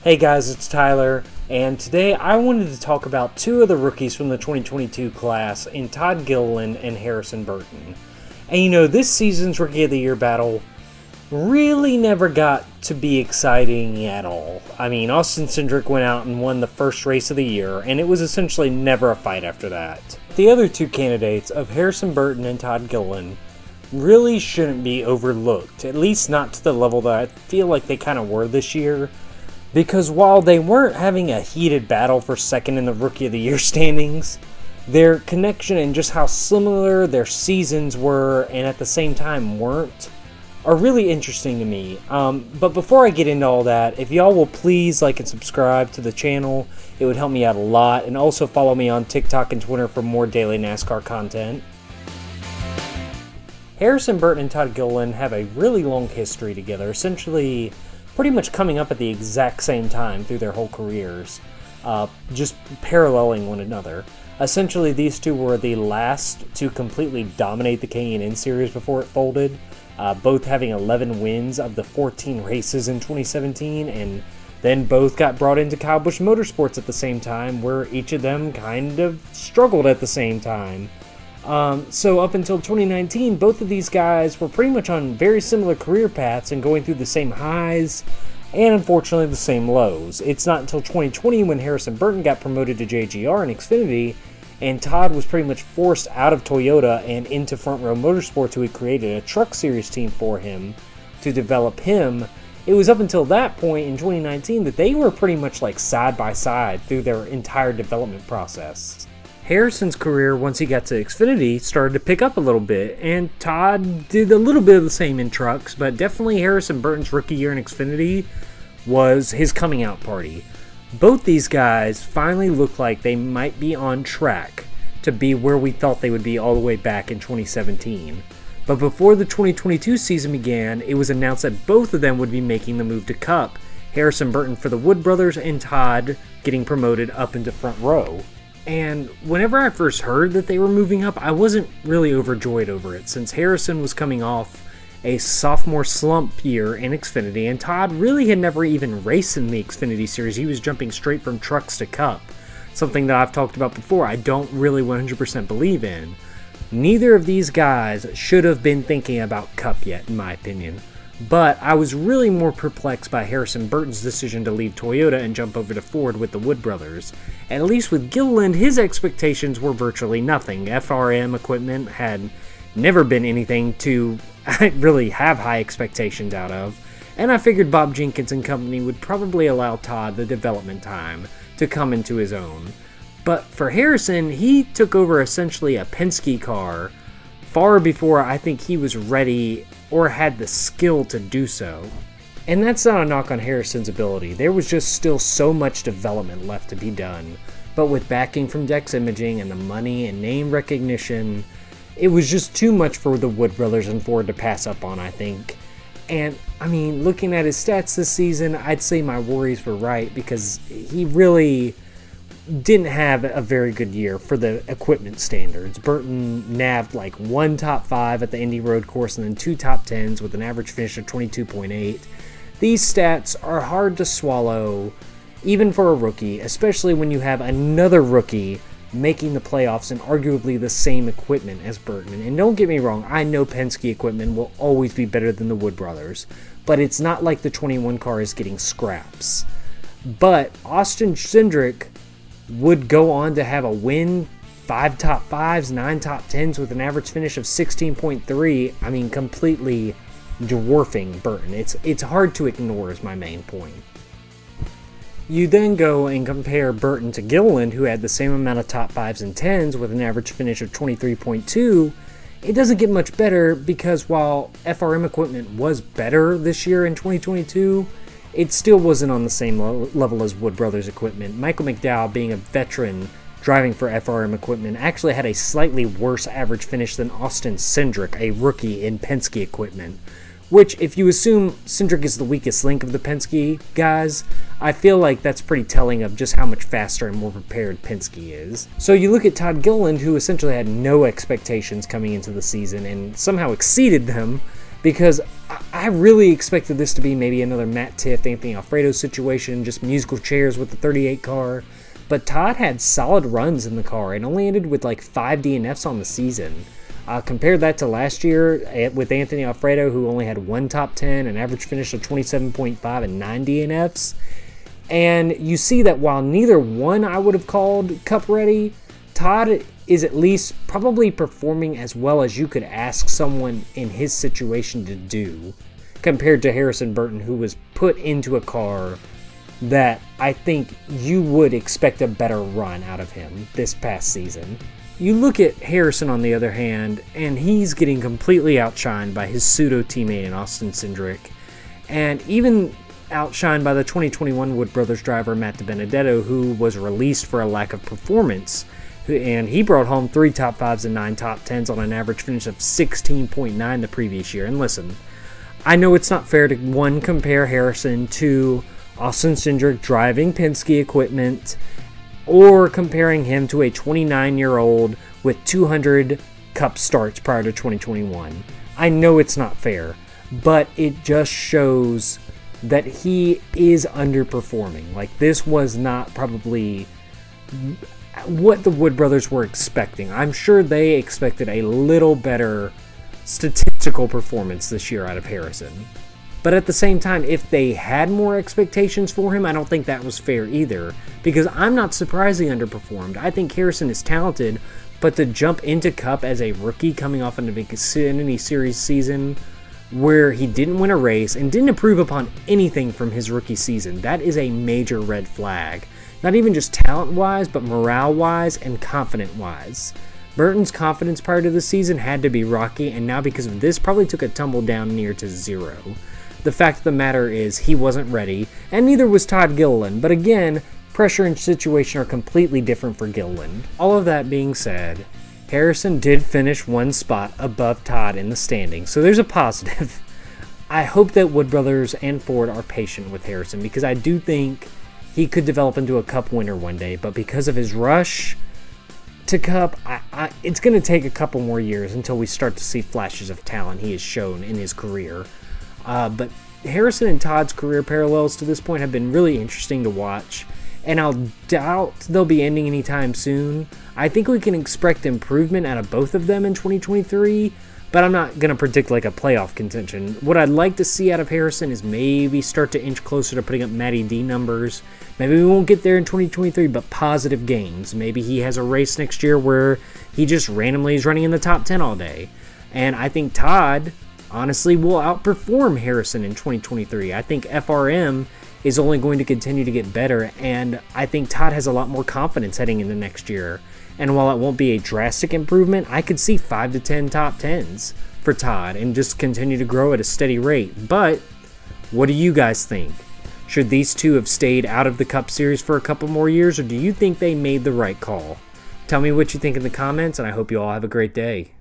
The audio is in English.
Hey guys, it's Tyler, and today I wanted to talk about two of the rookies from the 2022 class in Todd Gilliland and Harrison Burton. And you know, this season's Rookie of the Year battle really never got to be exciting at all. I mean, Austin Cindric went out and won the first race of the year, and it was essentially never a fight after that. The other two candidates of Harrison Burton and Todd Gilliland really shouldn't be overlooked, at least not to the level that I feel like they kind of were this year. Because while they weren't having a heated battle for second in the Rookie of the Year standings, their connection and just how similar their seasons were and at the same time weren't are really interesting to me. But before I get into all that, if y'all will please like and subscribe to the channel, it would help me out a lot. And also follow me on TikTok and Twitter for more daily NASCAR content. Harrison Burton and Todd Gilliland have a really long history together, essentially pretty much coming up at the exact same time through their whole careers, just paralleling one another. Essentially, these two were the last to completely dominate the K&N series before it folded, both having 11 wins of the 14 races in 2017, and then both got brought into Kyle Busch Motorsports at the same time, where each of them kind of struggled at the same time. So up until 2019, both of these guys were pretty much on very similar career paths and going through the same highs and unfortunately the same lows. It's not until 2020 when Harrison Burton got promoted to JGR and Xfinity, and Todd was pretty much forced out of Toyota and into Front Row Motorsports, who had created a truck series team for him to develop him. It was up until that point in 2019 that they were pretty much like side by side through their entire development process. Harrison's career, once he got to Xfinity, started to pick up a little bit, and Todd did a little bit of the same in trucks, but definitely Harrison Burton's rookie year in Xfinity was his coming out party. Both these guys finally looked like they might be on track to be where we thought they would be all the way back in 2017. But before the 2022 season began, it was announced that both of them would be making the move to Cup, Harrison Burton for the Wood Brothers and Todd getting promoted up into Front Row. And whenever I first heard that they were moving up, I wasn't really overjoyed over it, since Harrison was coming off a sophomore slump year in Xfinity, and Todd really had never even raced in the Xfinity series. He was jumping straight from trucks to Cup, something that I've talked about before I don't really 100% believe in. Neither of these guys should have been thinking about Cup yet, in my opinion. But I was really more perplexed by Harrison Burton's decision to leave Toyota and jump over to Ford with the Wood Brothers. At least with Gilliland, his expectations were virtually nothing. FRM equipment had never been anything to really have high expectations out of, and I figured Bob Jenkins and company would probably allow Todd the development time to come into his own. But for Harrison, he took over essentially a Penske car far before I think he was ready or had the skill to do so. And that's not a knock on Harrison's ability. There was just still so much development left to be done. But with backing from Getty Images and the money and name recognition, it was just too much for the Wood Brothers and Ford to pass up on, I think. And, I mean, looking at his stats this season, I'd say my worries were right, because he really didn't have a very good year for the equipment standards. Burton nabbed like one top 5 at the Indy Road Course and then 2 top 10s with an average finish of 22.8. These stats are hard to swallow, even for a rookie, especially when you have another rookie making the playoffs in arguably the same equipment as Burton. And don't get me wrong, I know Penske equipment will always be better than the Wood Brothers, but it's not like the 21 car is getting scraps. But Austin Cindric would go on to have a win, 5 top 5s, 9 top 10s with an average finish of 16.3. I mean, completely dwarfing Burton. It's hard to ignore is my main point. You then go and compare Burton to Gilliland, who had the same amount of top 5s and 10s with an average finish of 23.2. It doesn't get much better, because while FRM equipment was better this year in 2022, it still wasn't on the same level as Wood Brothers equipment. Michael McDowell, being a veteran driving for FRM equipment, actually had a slightly worse average finish than Austin Cindric, a rookie in Penske equipment. Which, if you assume Cindric is the weakest link of the Penske guys, I feel like that's pretty telling of just how much faster and more prepared Penske is. So you look at Todd Gilliland, who essentially had no expectations coming into the season and somehow exceeded them, because I really expected this to be maybe another Matt Tifft, Anthony Alfredo situation, just musical chairs with the 38 car. But Todd had solid runs in the car and only ended with like 5 DNFs on the season. Compared that to last year with Anthony Alfredo, who only had 1 top 10, an average finish of 27.5 and 9 DNFs. And you see that while neither one I would have called Cup ready, Todd is at least probably performing as well as you could ask someone in his situation to do, compared to Harrison Burton, who was put into a car that I think you would expect a better run out of him this past season. You look at Harrison on the other hand, and he's getting completely outshined by his pseudo-teammate in Austin Cindric, and even outshined by the 2021 Wood Brothers driver Matt DiBenedetto, who was released for a lack of performance, and he brought home 3 top 5s and 9 top 10s on an average finish of 16.9 the previous year. And listen, I know it's not fair to compare Harrison to Austin Cindric driving Penske equipment, or comparing him to a 29-year-old with 200 Cup starts prior to 2021. I know it's not fair, but it just shows that he is underperforming. Like, this was not probably what the Wood Brothers were expecting. I'm sure they expected a little better statistical performance this year out of Harrison. But at the same time, if they had more expectations for him, I don't think that was fair either, because I'm not surprised he underperformed. I think Harrison is talented, but to jump into Cup as a rookie coming off an Xfinity Series season where he didn't win a race and didn't improve upon anything from his rookie season, that is a major red flag. Not even just talent-wise, but morale-wise and confident-wise. Burton's confidence prior to the season had to be rocky, and now because of this probably took a tumble down near to 0. The fact of the matter is he wasn't ready, and neither was Todd Gilliland, but again, pressure and situation are completely different for Gilliland. All of that being said, Harrison did finish 1 spot above Todd in the standings, so there's a positive. I hope that Wood Brothers and Ford are patient with Harrison, because I do think he could develop into a Cup winner one day, but because of his rush to Cup, it's going to take a couple more years until we start to see flashes of talent he has shown in his career. But Harrison and Todd's career parallels to this point have been really interesting to watch, and I'll doubt they'll be ending anytime soon. I think we can expect improvement out of both of them in 2023, but I'm not going to predict like a playoff contention. What I'd like to see out of Harrison is maybe start to inch closer to putting up Matty D numbers. Maybe we won't get there in 2023, but positive gains. Maybe he has a race next year where he just randomly is running in the top 10 all day. And I think Todd honestly will outperform Harrison in 2023. I think FRM is only going to continue to get better, and I think Todd has a lot more confidence heading into next year. And while it won't be a drastic improvement, I could see 5 to 10 top 10s for Todd and just continue to grow at a steady rate. But what do you guys think? Should these two have stayed out of the Cup Series for a couple more years, or do you think they made the right call? Tell me what you think in the comments, and I hope you all have a great day.